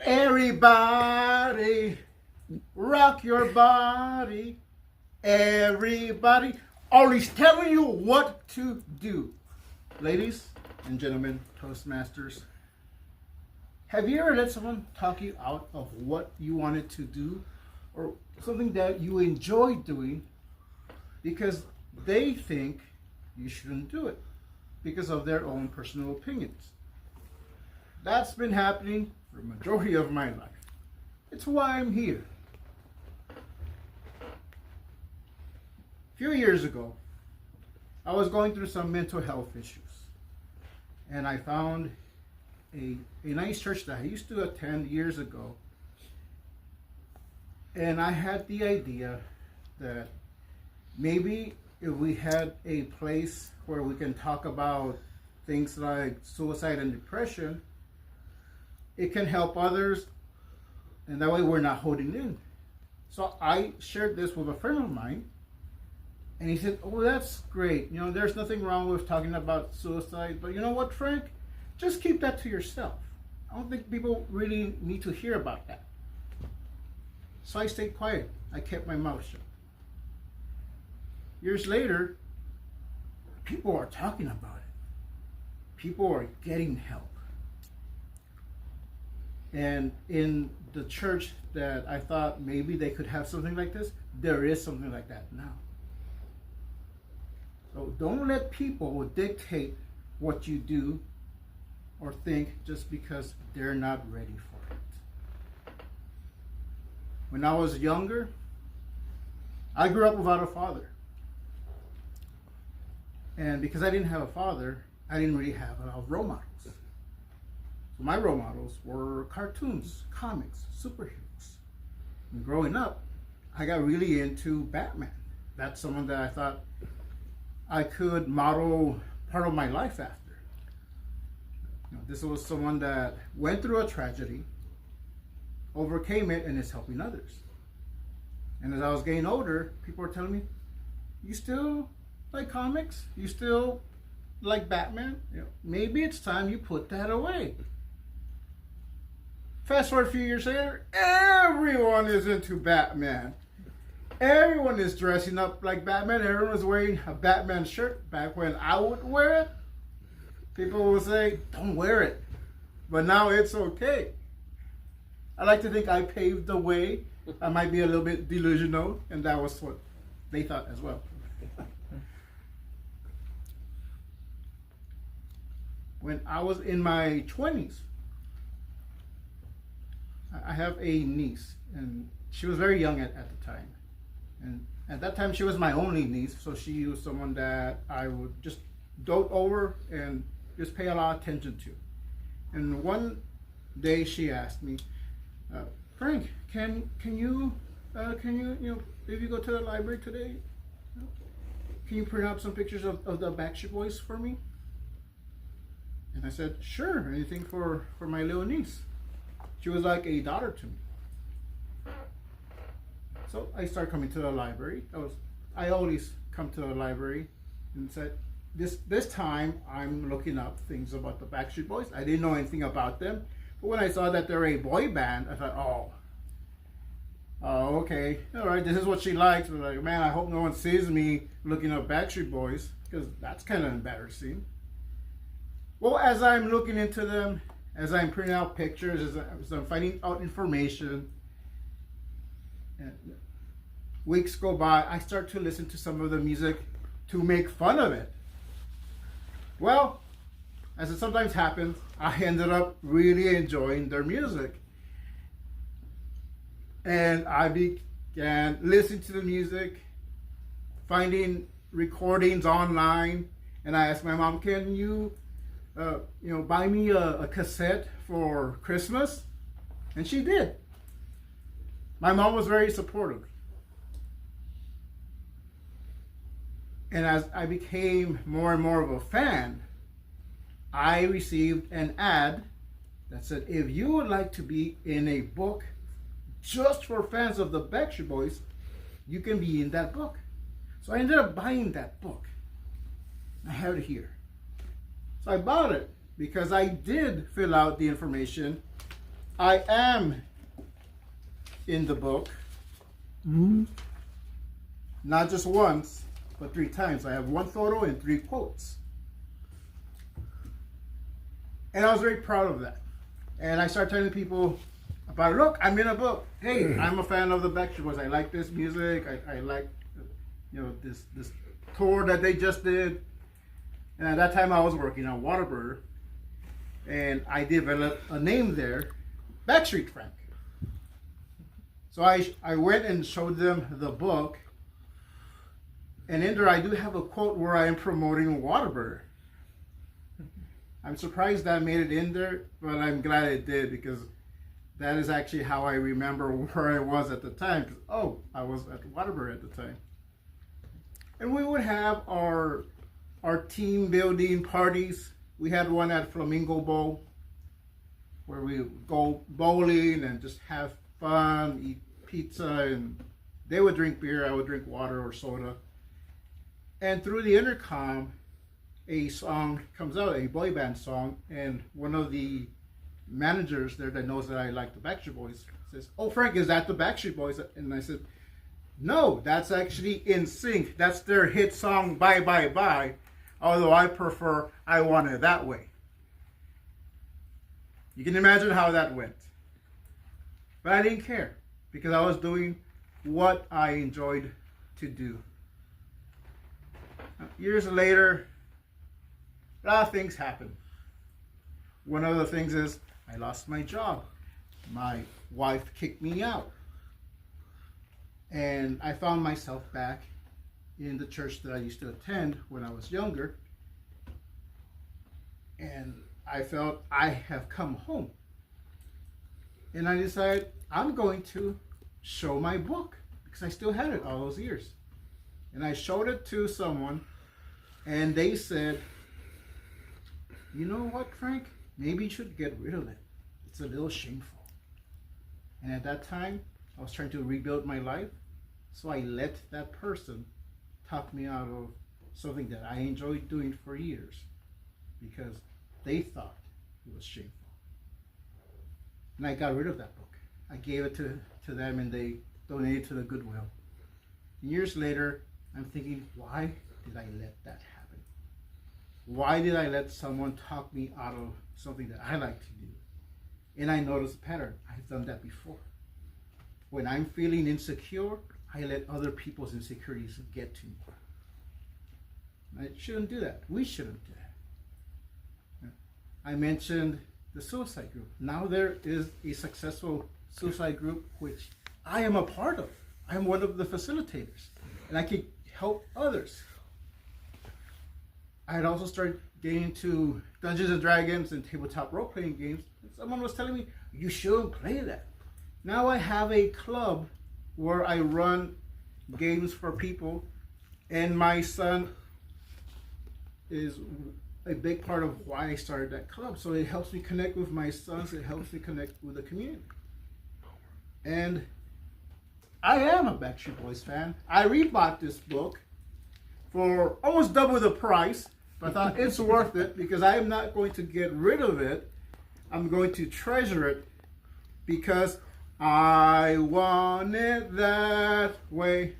Everybody, rock your body. Everybody, always telling you what to do. Ladies and gentlemen, Toastmasters, have you ever let someone talk you out of what you wanted to do or something that you enjoy doing because they think you shouldn't do it because of their own personal opinions? That's been happening for the majority of my life. It's why I'm here. A few years ago, I was going through some mental health issues, and I found a nice church that I used to attend years ago, and I had the idea that maybe if we had a place where we can talk about things like suicide and depression, it can help others, and that way we're not holding in. So I shared this with a friend of mine, and he said, "Oh, that's great. You know, there's nothing wrong with talking about suicide, but you know what, Frank? Just keep that to yourself. I don't think people really need to hear about that." So I stayed quiet. I kept my mouth shut. Years later, people are talking about it. People are getting help. And in the church that I thought maybe they could have something like this, there is something like that now. So don't let people dictate what you do or think just because they're not ready for it. When I was younger, I grew up without a father. And because I didn't have a father, I didn't really have a lot of role models. So my role models were cartoons, comics, superheroes. And growing up, I got really into Batman. That's someone that I thought I could model part of my life after. You know, this was someone that went through a tragedy, overcame it, and is helping others. And as I was getting older, people were telling me, "You still like comics? You still like Batman? You know, maybe it's time you put that away." Fast forward a few years later, everyone is into Batman. Everyone is dressing up like Batman. Everyone is wearing a Batman shirt. Back when I would wear it, people would say, "Don't wear it." But now it's okay. I like to think I paved the way. I might be a little bit delusional, and that was what they thought as well. When I was in my 20s, I have a niece, and she was very young at the time. And at that time, she was my only niece, so she was someone that I would just dote over and just pay a lot of attention to. And one day she asked me, "Frank, can you if you go to the library today, can you print out some pictures of the Backstreet Boys for me?" And I said, "Sure, anything for my little niece." She was like a daughter to me. So I started coming to the library. I always come to the library and said, this time I'm looking up things about the Backstreet Boys. I didn't know anything about them. But when I saw that they're a boy band, I thought, oh, okay. All right, this is what she likes. But like, man, I hope no one sees me looking up Backstreet Boys, because that's kind of embarrassing. Well, as I'm looking into them, as I'm printing out pictures, as I'm finding out information, and weeks go by, I start to listen to some of the music to make fun of it. Well, as it sometimes happens, I ended up really enjoying their music. And I began listening to the music, finding recordings online, and I asked my mom, "Can you buy me a cassette for Christmas?" And she did. My mom was very supportive. And as I became more and more of a fan, I received an ad that said, "If you would like to be in a book just for fans of the Backstreet Boys, you can be in that book." So I ended up buying that book. I have it here. So I bought it because I did fill out the information I am in the book. Mm-hmm. Not just once, but 3 times. I have 1 photo and 3 quotes. And I was very proud of that. And I started telling people about, look, I'm in a book. Hey, I'm a fan of the Backstreet Boys. I like this music. I like, this tour that they just did. And at that time I was working on Whataburger. And I developed a name there, Backstreet Frank. So I went and showed them the book. And in there I do have a quote where I am promoting Whataburger. I'm surprised that made it in there, but I'm glad it did, because that is actually how I remember where I was at the time. 'Cause, I was at Whataburger at the time. And we would have our team building parties. We had one at Flamingo Bowl where we would go bowling and just have fun, eat pizza, and they would drink beer, I would drink water or soda. And through the intercom, a song comes out, a boy band song, and one of the managers there that knows that I like the Backstreet Boys says, "Oh, Frank, is that the Backstreet Boys?" And I said, "No, that's actually NSYNC. That's their hit song, Bye Bye Bye, although I prefer I Want It That Way." You can imagine how that went. But I didn't care, because I was doing what I enjoyed to do. Years later, a lot of things happened. One of the things is I lost my job. My wife kicked me out. And I found myself back in the church that I used to attend when I was younger. And I felt I have come home. And I decided I'm going to show my book, because I still had it all those years. And I showed it to someone, and they said, "You know what, Frank? Maybe you should get rid of it. It's a little shameful." And at that time, I was trying to rebuild my life, so I let that person talk me out of something that I enjoyed doing for years, because they thought it was shameful. And I got rid of that book. I gave it to them, and they donated to the Goodwill. Years later, I'm thinking, why did I let that happen? Why did I let someone talk me out of something that I like to do? And I noticed a pattern. I've done that before. When I'm feeling insecure, I let other people's insecurities get to me. I shouldn't do that. We shouldn't do that. I mentioned the suicide group. Now there is a successful suicide group which I am a part of. I'm one of the facilitators, and I can help others. I had also started getting into Dungeons and Dragons and tabletop role-playing games. And someone was telling me, "You shouldn't play that." Now I have a club where I run games for people, and my son is a big part of why I started that club. So it helps me connect with my sons, it helps me connect with the community. And I am a Backstreet Boys fan. I rebought this book for almost double the price, but I thought it's worth it, because I am not going to get rid of it. I'm going to treasure it, because I want it that way.